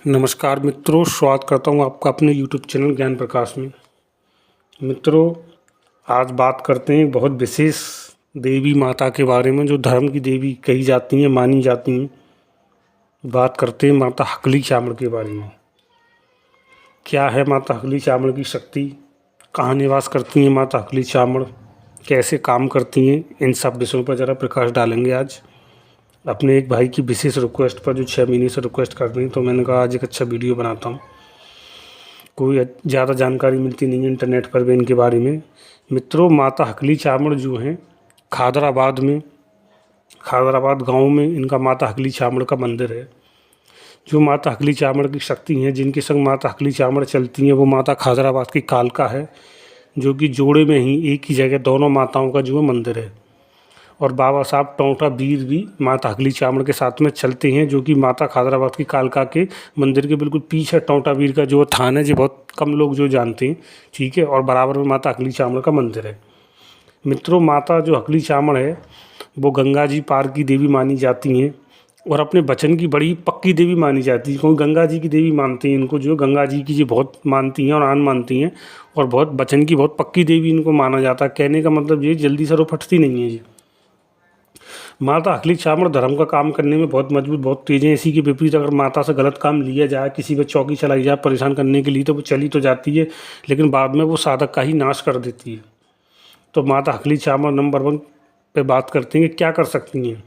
नमस्कार मित्रों, स्वागत करता हूँ आपका अपने यूट्यूब चैनल ज्ञान प्रकाश में। मित्रों, आज बात करते हैं बहुत विशेष देवी माता के बारे में जो धर्म की देवी कही जाती हैं, मानी जाती हैं। बात करते हैं माता हकली चामड़ के बारे में। क्या है माता हकली चामड़ की शक्ति, कहाँ निवास करती हैं माता हकली चामड़, कैसे काम करती हैं, इन सब विषयों पर ज़रा प्रकाश डालेंगे आज। अपने एक भाई की विशेष रिक्वेस्ट पर, जो 6 महीने से रिक्वेस्ट कर रही, तो मैंने कहा आज एक अच्छा वीडियो बनाता हूँ। कोई ज़्यादा जानकारी मिलती नहीं है इंटरनेट पर भी इनके बारे में। मित्रों, माता हकली चामड़ जो हैं खादराबाद गांव में इनका माता हकली चामड़ का मंदिर है। जो माता हकली चामड़ की शक्ति हैं, जिनके संग माता हकली चामड़ चलती हैं, वो माता खादराबाद की कालका है, जो कि जोड़े में ही एक ही जगह दोनों माताओं का जो है मंदिर है। और बाबा साहब टोंटा वीर भी माता हकली चामड़ के साथ में चलते हैं, जो कि माता खादराबाद की कालका के मंदिर के बिल्कुल पीछे टोंटा वीर का जो थान है, जो बहुत कम लोग जो जानते हैं, ठीक है। और बराबर में माता हकली चामड़ का मंदिर है। मित्रों, माता जो हकली चामड़ है वो गंगा जी पार की देवी मानी जाती हैं और अपने वचन की बड़ी पक्की देवी मानी जाती है। क्योंकि गंगा जी की देवी मानती हैं इनको, जो गंगा जी की जी बहुत मानती हैं और आन मानती हैं, और बहुत वचन की बहुत पक्की देवी इनको माना जाता है। कहने का मतलब ये जल्दी से फटती नहीं है जी। माता हकली चामड़ धर्म का काम करने में बहुत मजबूत, बहुत तेज़ है। इसी के विपरीत अगर माता से गलत काम लिया जाए, किसी पे चौकी चलाई जाए परेशान करने के लिए, तो वो चली तो जाती है, लेकिन बाद में वो साधक का ही नाश कर देती है। तो माता हकली चामड़ नंबर 1 पे बात करते हैं कि क्या कर सकती हैं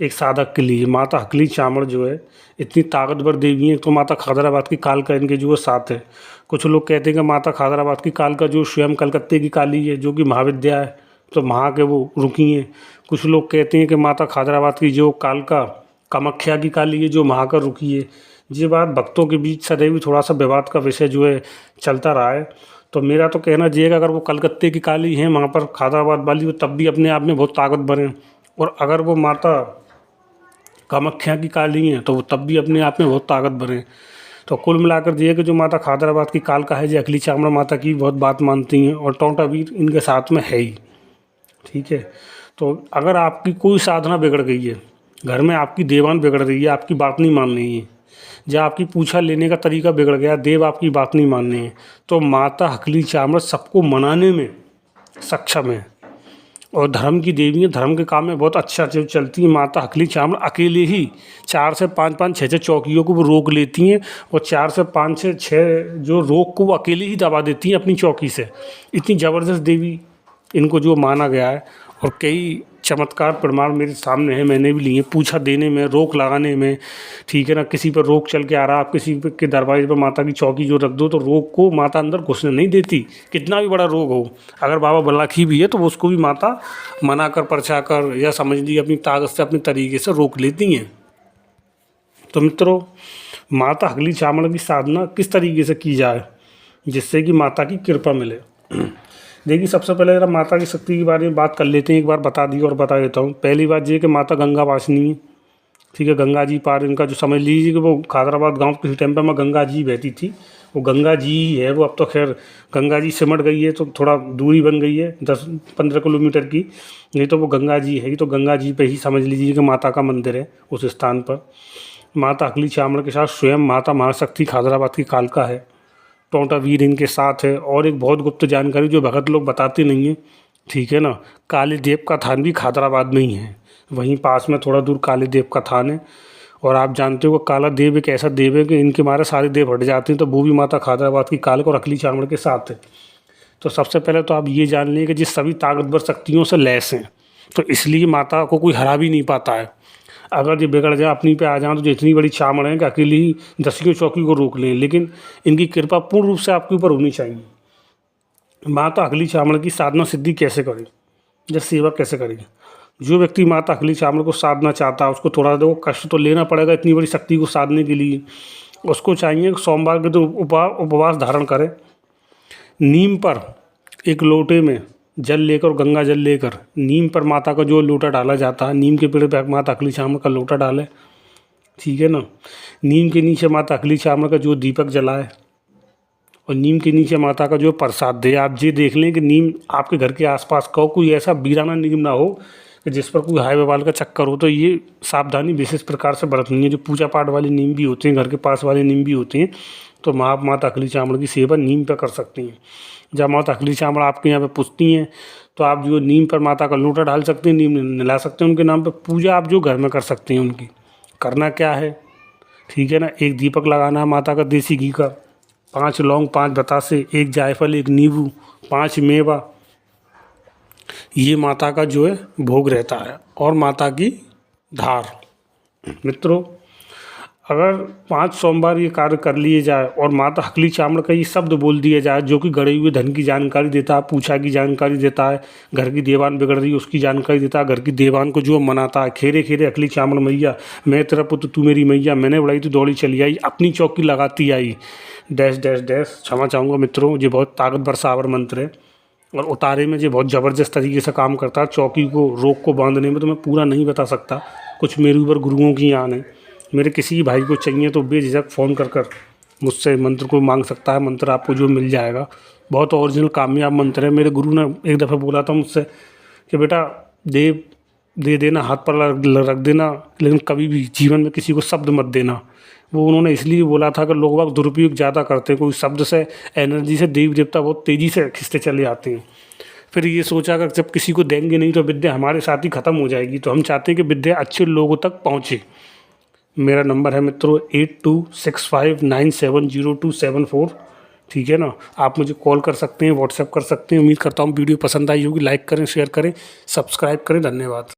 एक साधक के लिए। माता हकली चामड़ जो है इतनी ताकतवर देवी है। तो माता खादराबाद की कालका इनके जो है साथ है। कुछ लोग कहते हैं कि माता खादराबाद की कालका जो स्वयं कलकत्ते की काली है, जो कि महाविद्या है, तो वहाँ के वो रुकी हैं। कुछ लोग कहते हैं कि माता खादराबाद की जो कालका कामाख्या की काली है, जो वहाँ का रुकी है। ये बात भक्तों के बीच सदैव थोड़ा सा विवाद का विषय जो है चलता रहा है। तो मेरा तो कहना ये है कि अगर वो कलकत्ते की काली हैं वहाँ पर खादराबाद वाली, वो तब भी अपने आप में बहुत ताकतवर हैं। और अगर वो माता कामाख्या की काली हैं तो वो तब भी अपने आप में बहुत ताकतवर हैं। तो कुल मिलाकर ये कि जो माता खादराबाद की कालका है, जो हकली चामड़ माता की बहुत बात मानती हैं, और टोंटा वीर इनके साथ में है ही, ठीक है। तो अगर आपकी कोई साधना बिगड़ गई है, घर में आपकी देवान बिगड़ रही है, आपकी बात नहीं मान रही है, या आपकी पूछा लेने का तरीका बिगड़ गया, देव आपकी बात नहीं मान रहे हैं, तो माता हकली चामड़ सबको मनाने में सक्षम है। और धर्म की देवी है, धर्म के काम में बहुत अच्छा चलती है। माता हकली चामड़ अकेले ही 4 से 5 6 चौकियों को वो रोक लेती हैं, और 4 से 5 से 6 जो रोक को वो अकेले ही दबा देती हैं अपनी चौकी से। इतनी ज़बरदस्त देवी इनको जो माना गया है। और कई चमत्कार प्रमाण मेरे सामने है, मैंने भी लिए। पूछा देने में, रोक लगाने में, ठीक है ना। किसी पर रोक चल के आ रहा, आप किसी के दरवाजे पर माता की चौकी जो रख दो, तो रोग को माता अंदर घुसने नहीं देती। कितना भी बड़ा रोग हो, अगर बाबा बल्लाखी भी है तो उसको भी माता मना कर, परछा कर, या समझ ली अपनी ताकत से, अपने तरीके से रोक लेती हैं। तो मित्रों, माता हकली चामड़ की साधना किस तरीके से की जाए जिससे कि माता की कृपा मिले। देखिए, सबसे पहले जरा माता की शक्ति के बारे में बात कर लेते हैं। एक बार बता दी और बता देता हूँ। पहली बात ये कि माता गंगा वासिनी है, ठीक है। गंगा जी पार इनका जो समझ लीजिए कि वो खादराबाद गांव किसी टाइम पर में गंगा जी बहती थी, वो गंगा जी ही है वो। अब तो खैर गंगा जी सिमट गई है, तो थोड़ा दूरी बन गई है 10-15 किलोमीटर की, नहीं तो वो गंगा जी है ही। तो गंगा जी पे ही समझ लीजिए कि माता का मंदिर है उस स्थान पर। माता हकली चामड़ के साथ स्वयं माता महाशक्ति खादराबाद की कालका है, टोंटा वीर इनके साथ है। और एक बहुत गुप्त जानकारी जो भगत लोग बताते नहीं हैं, ठीक है ना। काली देव का थान भी खादराबाद में ही है, वहीं पास में थोड़ा दूर काली देव का थान है। और आप जानते हो कि काला देव एक ऐसा देव है कि इनके मारे सारे देव हट जाते हैं, तो वो भी माता खादराबाद की कालका और हकली चामड़ के साथ है। तो सबसे पहले तो आप ये जान लें कि जिस सभी ताकतवर शक्तियों से लैस हैं, तो इसलिए माता को कोई हरा भी नहीं पाता है। अगर ये बिगड़ जाए, अपनी पे आ जाए, तो इतनी बड़ी चामड़ है कि अकेली ही 10 चौकी को रोक लें। लेकिन इनकी कृपा पूर्ण रूप से आपके ऊपर होनी चाहिए। माता हकली चामड़ की साधना सिद्धि कैसे करें, या सेवा कैसे करें। जो व्यक्ति माता हकली चामड़ को साधना चाहता है, उसको थोड़ा देखो कष्ट तो लेना पड़ेगा इतनी बड़ी शक्ति को साधने के लिए। उसको चाहिए कि सोमवार के तो उपवास धारण करें। नीम पर एक लोटे में जल लेकर, गंगा जल लेकर, नीम पर माता का जो लोटा डाला जाता है, नीम के पेड़ पर माता हकली चामड़ का लोटा डालें, ठीक है ना। नीम के नीचे माता हकली चामड़ का जो दीपक जलाए, और नीम के नीचे माता का जो प्रसाद दे। आप ये देख लें कि नीम आपके घर के आसपास का कोई ऐसा वीराना नीम ना हो कि जिस पर कोई हाय बवाल का चक्कर हो तो ये सावधानी विशेष प्रकार से बरतनी है। जो पूजा पाठ वाले नीम भी होते हैं, घर के पास वाले नीम भी होते हैं, तो आप माता अकली चामुंडा की सेवा नीम पर कर सकती हैं। जब माता अकली चामुंडा आपके यहाँ पे पूजती हैं तो आप जो नीम पर माता का लोटा डाल सकते हैं, नीम नहला सकते हैं उनके नाम पे। पूजा आप जो घर में कर सकते हैं उनकी। करना क्या है, ठीक है ना, एक दीपक लगाना है माता का देसी घी का, 5 लौंग, 5 बतासे, 1 जायफल, 1 नींबू, 5 मेवा, ये माता का जो है भोग रहता है। और माता की धार। मित्रों, अगर 5 सोमवार ये कार्य कर लिए जाए और माता अकली चामुंडा का ये शब्द बोल दिया जाए जो कि गड़े हुए धन की जानकारी देता है, पूछा की जानकारी देता है, घर की देवान बिगड़ रही है उसकी जानकारी देता है, घर की देवान को जो मनाता है, खेरे खेरे अकली चामुंडा मैया, मैं तेरा पुत्र तू मेरी मैया, मैंने बढ़ाई तो दौड़ी चली आई, अपनी चौकी लगाती आई, डैश डैश डैश। क्षमा चाहूँगा मित्रों, ये बहुत ताकतवर सावर मंत्र है और उतारे में जो बहुत ज़बरदस्त तरीके से काम करता है। चौकी को रोक को बांधने में तो मैं पूरा नहीं बता सकता, कुछ मेरे ऊपर गुरुओं की आन है। मेरे किसी भाई को चाहिए तो बेझिझक फ़ोन कर मुझसे मंत्र को मांग सकता है, मंत्र आपको जो मिल जाएगा। बहुत ओरिजिनल कामयाब मंत्र है। मेरे गुरु ने एक दफ़ा बोला था मुझसे कि बेटा दे देना, हाथ पर रख देना, लेकिन कभी भी जीवन में किसी को शब्द मत देना। वो उन्होंने इसलिए बोला था कि लोग वक्त दुरुपयोग ज़्यादा करते हैं, कोई शब्द से एनर्जी से देवी देवता बहुत तेज़ी से खिंचते चले आते हैं। फिर ये सोचा अगर जब किसी को देंगे नहीं तो विद्या हमारे साथ ही ख़त्म हो जाएगी। तो हम चाहते हैं कि विद्या अच्छे लोगों तक पहुँचे। मेरा नंबर है मित्रों 8265970274, ठीक है ना। आप मुझे कॉल कर सकते हैं, व्हाट्सएप कर सकते हैं। उम्मीद करता हूँ वीडियो पसंद आई होगी। लाइक करें, शेयर करें, सब्सक्राइब करें। धन्यवाद।